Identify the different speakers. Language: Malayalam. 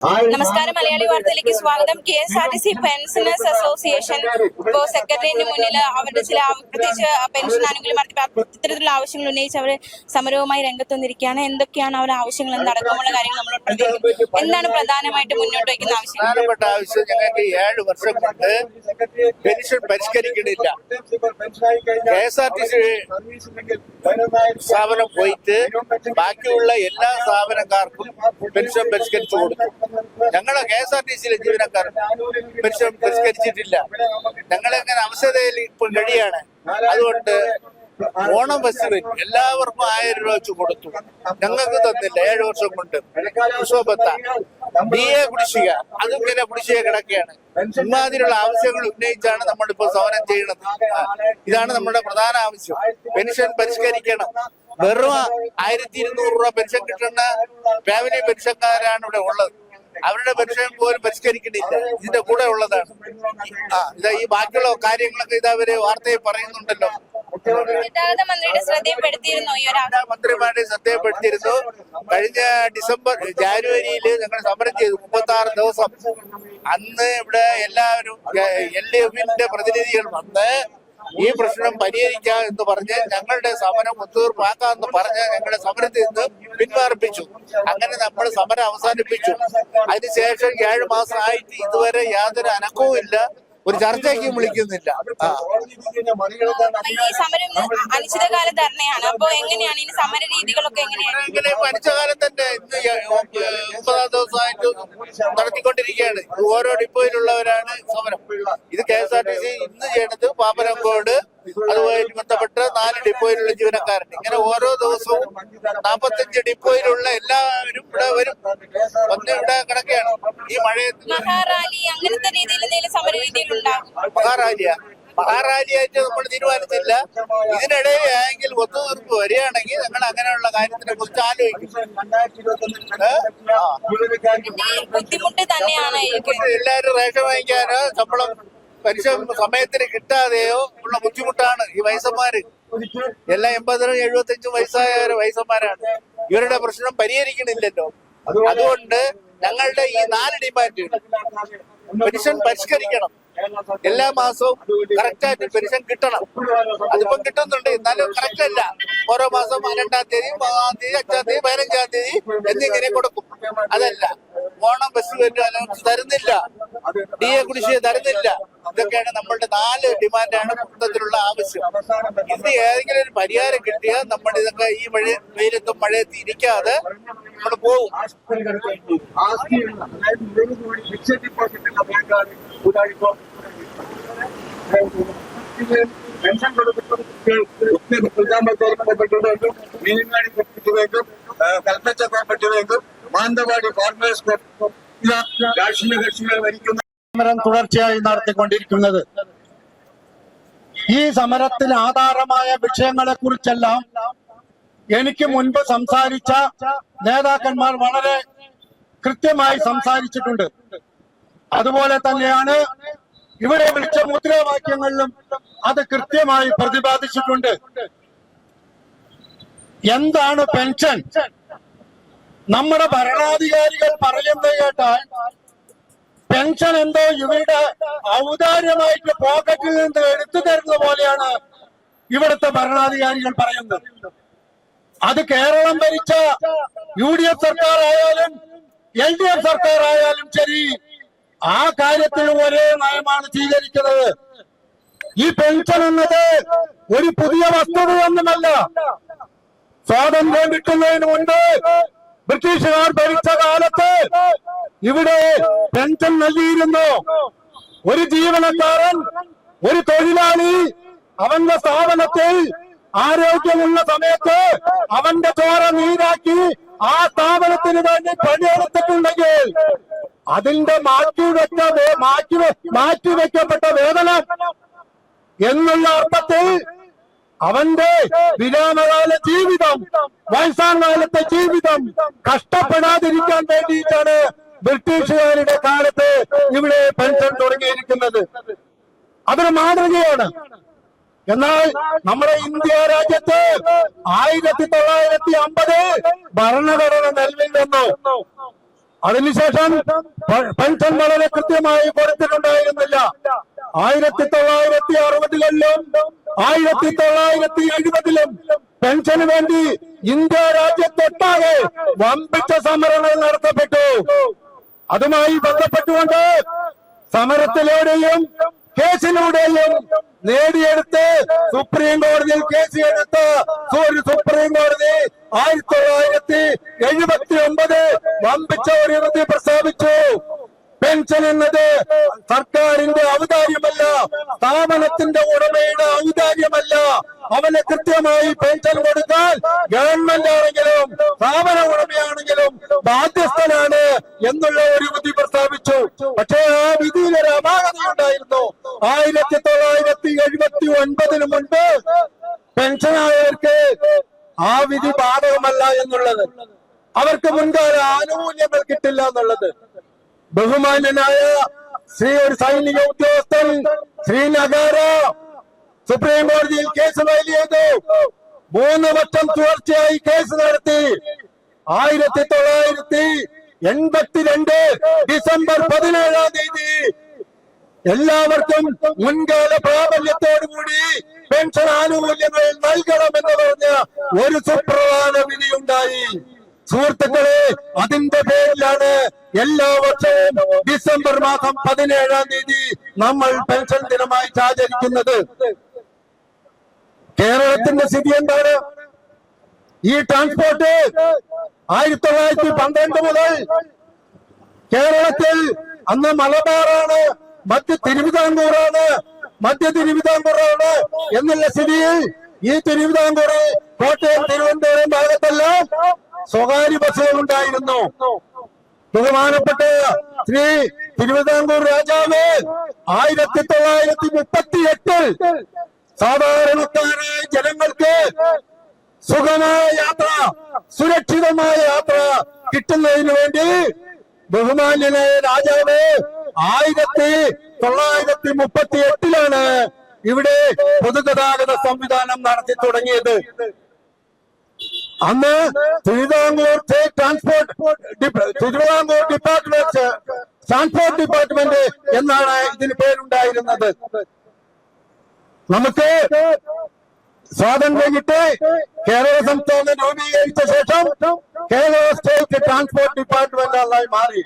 Speaker 1: നമസ്കാരം. മലയാളി വാർത്തയിലേക്ക് സ്വാഗതം. KSRTC പെൻഷനേഴ്സ് അസോസിയേഷൻ ഇപ്പോൾ സെക്രട്ടറിയേറ്റിന് മുന്നിൽ അവരുടെ ചില പ്രത്യേകിച്ച് പെൻഷൻ ആനുകൂല്യം ഇത്തരത്തിലുള്ള ആവശ്യങ്ങൾ ഉന്നയിച്ച് അവർ സമരവുമായി രംഗത്ത് വന്നിരിക്കുകയാണ്. എന്തൊക്കെയാണ് അവരുടെ ആവശ്യങ്ങൾ എന്നടക്കമുള്ള കാര്യങ്ങൾ നമ്മൾ പ്രതികരിക്കും. എന്താണ് പ്രധാനമായിട്ട് മുന്നോട്ട് വയ്ക്കുന്ന ആവശ്യം?
Speaker 2: പ്രധാനപ്പെട്ട ആവശ്യം ഞങ്ങൾക്ക് 7 വർഷം കൊണ്ട് പെൻഷൻ പരിഷ്കരിക്കണില്ല. KSRTC സ്ഥാപനം പോയിട്ട് ബാക്കിയുള്ള എല്ലാ സ്ഥാപനക്കാർക്കും പെൻഷൻ പരിഷ്കരിച്ചു കൊടുത്തു. ഞങ്ങളെ KSRTCയിലെ ജീവനക്കാർ പെൻഷൻ പരിഷ്കരിച്ചിട്ടില്ല. ഞങ്ങളെങ്ങനെ അവസ്ഥയിൽ ഇപ്പോൾ കഴിയാണ്. അതുകൊണ്ട് ഓണം ഫെസ്റ്റിവൽ എല്ലാവർക്കും 1000 രൂപ വെച്ച് കൊടുത്തു. ഞങ്ങൾക്ക് തന്നില്ല 7 വർഷം കൊണ്ട്. വിശ്വബത്ത DA കുടിശ്ശിക അതിങ്ങനെ കുടിശ്ശിക കിടക്കുകയാണ്. ഇമാതിരിയുള്ള ആവശ്യങ്ങൾ ഉന്നയിച്ചാണ് നമ്മളിപ്പോൾ സമരം ചെയ്യുന്നത്. ഇതാണ് നമ്മുടെ പ്രധാന ആവശ്യം. പെൻഷൻ പരിഷ്കരിക്കണം. വെറും 1200 രൂപ പെൻഷൻ കിട്ടുന്ന ഫാമിലി പെൻഷൻകാരാണ് ഇവിടെ ഉള്ളത്. അവരുടെ പെൻഷൻ പോലും പരിഷ്കരിക്കണില്ല. ഇതിന്റെ കൂടെ ഉള്ളതാണ്. ഇതാ ഈ ബാക്കിയുള്ള കാര്യങ്ങളൊക്കെ ഇതവര് വാർത്തയിൽ പറയുന്നുണ്ടല്ലോ. മന്ത്രിമാരുടെ ശ്രദ്ധയപ്പെടുത്തിയിരുന്നു. കഴിഞ്ഞ ജനുവരിയിൽ ഞങ്ങൾ സമരം ചെയ്തു 36 ദിവസം. അന്ന് ഇവിടെ എല്ലാവരും LDFന്റെ പ്രതിനിധികൾ വന്ന് ഈ പ്രശ്നം പരിഹരിക്കാം എന്ന് പറഞ്ഞ് ഞങ്ങളുടെ സമരം ഒത്തുതീർപ്പാക്കാന്ന് പറഞ്ഞ് ഞങ്ങളുടെ സമരത്തിൽ നിന്ന് പിന്മാറിപ്പിച്ചു. അങ്ങനെ നമ്മൾ സമരം അവസാനിപ്പിച്ചു. അതിനുശേഷം 7 മാസമായിട്ട് ഇതുവരെ യാതൊരു അനക്കവും ഇല്ല. ഒരു ചർച്ചയ്ക്ക് വിളിക്കുന്നില്ല.
Speaker 1: അനിശ്ചിതകാല ധർണയാണ്. അപ്പൊ എങ്ങനെയാണ് ഇനി സമര രീതികളൊക്കെ എങ്ങനെയാണ്?
Speaker 2: അനിശ്ചിതകാലം തന്നെ ഇന്ന് 9ാം ദിവസമായിട്ട് നടത്തിക്കൊണ്ടിരിക്കുകയാണ്. ഓരോ ഡിപ്പോയിലുള്ളവരാണ് സമരം. ഇത് KSRTC ഇന്ന് ചെയ്യണത് പാപ്പനംകോട് അതുമായി ബന്ധപ്പെട്ട 4 ഡിപ്പോയിലുള്ള ജീവനക്കാരുണ്ട്. ഇങ്ങനെ ഓരോ ദിവസവും 45 ഡിപ്പോയിലുള്ള എല്ലാവരും ഇവിടെ വരും. ഒന്ന് ഇവിടെ കിടക്കുകയാണ്. ഈ മഴയത്ത്
Speaker 1: മഹാറാലി അങ്ങനത്തെ രീതിയിൽ സമര രീതികൾ ഉണ്ടാകും.
Speaker 2: മഹാറാലിയായിട്ട് നമ്മൾ തീരുമാനിച്ചില്ല. ഇതിനിടയിലെങ്കിൽ ഒത്തുതീർപ്പ് വരികയാണെങ്കിൽ ഞങ്ങൾ അങ്ങനെയുള്ള കാര്യത്തിനെ കുറിച്ച് ആലോചിക്കും.
Speaker 1: ബുദ്ധിമുട്ട് തന്നെയാണ്.
Speaker 2: എല്ലാവരും റേഷൻ വാങ്ങിക്കാനോ ശമ്പളം പെൻഷൻ സമയത്തിന് കിട്ടാതെയോ ഉള്ള ബുദ്ധിമുട്ടാണ് ഈ വയസ്സന്മാര്. എല്ലാം 80 75 വയസ്സായ വയസ്സന്മാരാണ്. ഇവരുടെ പ്രശ്നം പരിഹരിക്കണില്ലല്ലോ. അതുകൊണ്ട് ഞങ്ങളുടെ ഈ 4 ഡിമാൻഡ്: പെൻഷൻ പരിഷ്കരിക്കണം, എല്ലാ മാസവും കറക്റ്റായിട്ട് പെൻഷൻ കിട്ടണം. അതിപ്പം കിട്ടുന്നുണ്ട്, എന്നാലും കറക്റ്റ് അല്ല. ഓരോ മാസം 2-ാം തീയതി 3-ാം തീയതി 5-ാം തീയതി 15-ാം തീയതി എന്നിങ്ങനെ കൊടുക്കും. അതല്ല, ഓണം ഫെസ്റ്റിവൽ അലൗൻസ് തരുന്നില്ല, DA കുടിശ്ശിക തരുന്നില്ല. ഇതൊക്കെയാണ് നമ്മളുടെ 4 ഡിമാൻഡാണ് മൊത്തത്തിലുള്ള ആവശ്യം. ഇത് ഏതെങ്കിലും ഒരു പരിഹാരം കിട്ടിയാൽ നമ്മൾ ഇതൊക്കെ ഈ വെയിലത്തും മഴയത്തും ഇരിക്കാതെ നമ്മൾ പോകും.
Speaker 3: പെൻഷൻ കൽപ്പറ്റ കോപ്പറേറ്റീവേക്കും മാനന്തവാടി ഫാർമേഴ്സ് രാഷ്ട്രീയ കക്ഷികൾ ഭരിക്കുന്ന സമരം തുടർച്ചയായി നടത്തിക്കൊണ്ടിരിക്കുന്നത്. ഈ സമരത്തിന് ആധാരമായ വിഷയങ്ങളെ കുറിച്ചെല്ലാം എനിക്ക് മുൻപ് സംസാരിച്ച നേതാക്കന്മാർ വളരെ കൃത്യമായി സംസാരിച്ചിട്ടുണ്ട്. അതുപോലെ തന്നെയാണ് ഇവിടെ വിളിച്ച മുദ്രാവാക്യങ്ങളിലും അത് കൃത്യമായി പ്രതിപാദിച്ചിട്ടുണ്ട്. എന്താണ് പെൻഷൻ? നമ്മുടെ ഭരണാധികാരികൾ പറയുന്നത് കേട്ടാൽ പെൻഷൻ എന്തോ ഇവരുടെ ഔദാര്യമായിട്ട് പോക്കറ്റിൽ നിന്ന് എടുത്തു തരുന്ന പോലെയാണ് ഇവിടുത്തെ ഭരണാധികാരികൾ പറയുന്നത്. അത് കേരളം ഭരിച്ച UDF സർക്കാർ ആയാലും LDF സർക്കാർ ആയാലും ശരി, ആ കാര്യത്തിൽ ഒരേ നയമാണ് സ്വീകരിക്കുന്നത്. ഈ പെൻഷൻ എന്നത് ഒരു പുതിയ വസ്തുതയൊന്നുമല്ല. സ്വാതന്ത്ര്യം കിട്ടുന്നതിന് മുൻപ് ബ്രിട്ടീഷുകാർ ഭരിച്ച കാലത്ത് ഇവിടെ പെൻഷൻ നൽകിയിരുന്നു. ഒരു ജീവനക്കാരൻ, ഒരു തൊഴിലാളി അവന്റെ സ്ഥാപനത്തിൽ ആരോഗ്യമുള്ള സമയത്ത് അവന്റെ ചോര നീരാക്കി ആ സ്ഥാപനത്തിന് വേണ്ടി പണിയെടുത്തിട്ടുണ്ടെങ്കിൽ അതിന്റെ മാറ്റിവെക്കപ്പെട്ട വേതനം എന്നുള്ള അർത്ഥത്തിൽ അവന്റെ വിരാമകാല ജീവിതം, വയസ്സാകാലത്തെ ജീവിതം കഷ്ടപ്പെടാതിരിക്കാൻ വേണ്ടിയിട്ടാണ് ബ്രിട്ടീഷുകാരുടെ കാലത്ത് ഇവിടെ പെൻഷൻ തുടങ്ങിയിരിക്കുന്നത്. അതൊരു മാതൃകയാണ്. എന്നാൽ നമ്മുടെ ഇന്ത്യ രാജ്യത്ത് 1950 ഭരണഘടന നിലവിൽ വന്നു. അതിനുശേഷം പെൻഷൻ വളരെ കൃത്യമായി കൊടുത്തിട്ടുണ്ടായിരുന്നില്ല. 1960-കളിലും 1970-ലും പെൻഷന് വേണ്ടി ഇന്ത്യ രാജ്യത്തൊട്ടാകെ വമ്പിച്ച സമരങ്ങൾ നടത്തപ്പെട്ടു. അതുമായി ബന്ധപ്പെട്ടുകൊണ്ട് സമരത്തിലൂടെയും കേസിലൂടെയും നേടിയെടുത്ത് സുപ്രീം കോടതിയിൽ കേസെടുത്ത സുപ്രീം കോടതി 1979 വമ്പിച്ച ഒരു വിധി പ്രസ്താവിച്ചു. പെൻഷൻ എന്നത് സർക്കാരിന്റെ ഔദാര്യമല്ല, സ്ഥാപനത്തിന്റെ ഉടമയുടെ ഔദാര്യമല്ല. അവന് കൃത്യമായി പെൻഷൻ കൊടുത്താൽ ഗവൺമെന്റ് ആണെങ്കിലും സ്ഥാപന ഉടമയാണെങ്കിലും ബാധ്യസ്ഥനാണ് എന്നുള്ള ഒരു വിധി പ്രസ്താവിച്ചു. പക്ഷേ ആ വിധിയിൽ ഒരു അപാകതയുണ്ടായിരുന്നു. 1979 മുൻപ് പെൻഷനായവർക്ക് ആ വിധി ബാധകമല്ല എന്നുള്ളത്, അവർക്ക് മുൻകാല ആനുകൂല്യങ്ങൾ കിട്ടില്ല എന്നുള്ളത്. ബഹുമാന്യനായ ഒരു സൈനിക ഉദ്യോഗസ്ഥൻ ശ്രീ നഗാര സുപ്രീം കോടതിയിൽ കേസ് ഫയൽ ചെയ്തു. 3 വർഷം തുടർച്ചയായി കേസ് നടത്തി. 1982 ഡിസംബർ 17 എല്ലാവർക്കും മുൻകാല പ്രാബല്യത്തോടുകൂടി പെൻഷൻ ആനുകൂല്യങ്ങൾ നൽകണമെന്ന് പറഞ്ഞ ഒരു സുപ്രധാന വിധിയുണ്ടായി. സുഹൃത്തുക്കളെ, അതിന്റെ പേരിലാണ് എല്ലാ വർഷവും ഡിസംബർ മാസം 17 നമ്മൾ പെൻഷൻ ദിനമായി ആചരിക്കുന്നത്. കേരളത്തിന്റെ സ്ഥിതി എന്താണ്? ഈ ട്രാൻസ്പോർട്ട് 1912 മുതൽ കേരളത്തിൽ അന്ന് മലബാറാണ്, മധ്യ തിരുവിതാംകൂറാണ് എന്നുള്ള സ്ഥിതിയിൽ ഈ തിരുവിതാംകൂർ, കോട്ടയം, തിരുവനന്തപുരം ഭാഗത്തെല്ലാം സ്വകാര്യ ബസ്സുകൾ ഉണ്ടായിരുന്നു. ബഹുമാനപ്പെട്ട ശ്രീ തിരുവിതാംകൂർ രാജാവ് 1938 സാധാരണക്കാരായ ജനങ്ങൾക്ക് സുഖമായ യാത്ര, സുരക്ഷിതമായ യാത്ര കിട്ടുന്നതിന് വേണ്ടി ബഹുമാന്യനായ രാജാവ് 1938 ഇവിടെ പൊതുഗതാഗത സംവിധാനം നടത്തി തുടങ്ങിയത്. അന്ന് തിരുവിതാംകൂർ ട്രാൻസ്പോർട്ട് ഡിപ്പാർട്ട്മെന്റ് എന്നാണ് ഇതിന് പേരുണ്ടായിരുന്നത്. നമുക്ക് സ്വാതന്ത്ര്യം കിട്ടി കേരള സംസ്ഥാനം രൂപീകരിച്ച ശേഷം കേരള സ്റ്റേറ്റ് ട്രാൻസ്പോർട്ട് ഡിപ്പാർട്ട്മെന്റ് ആയി മാറി.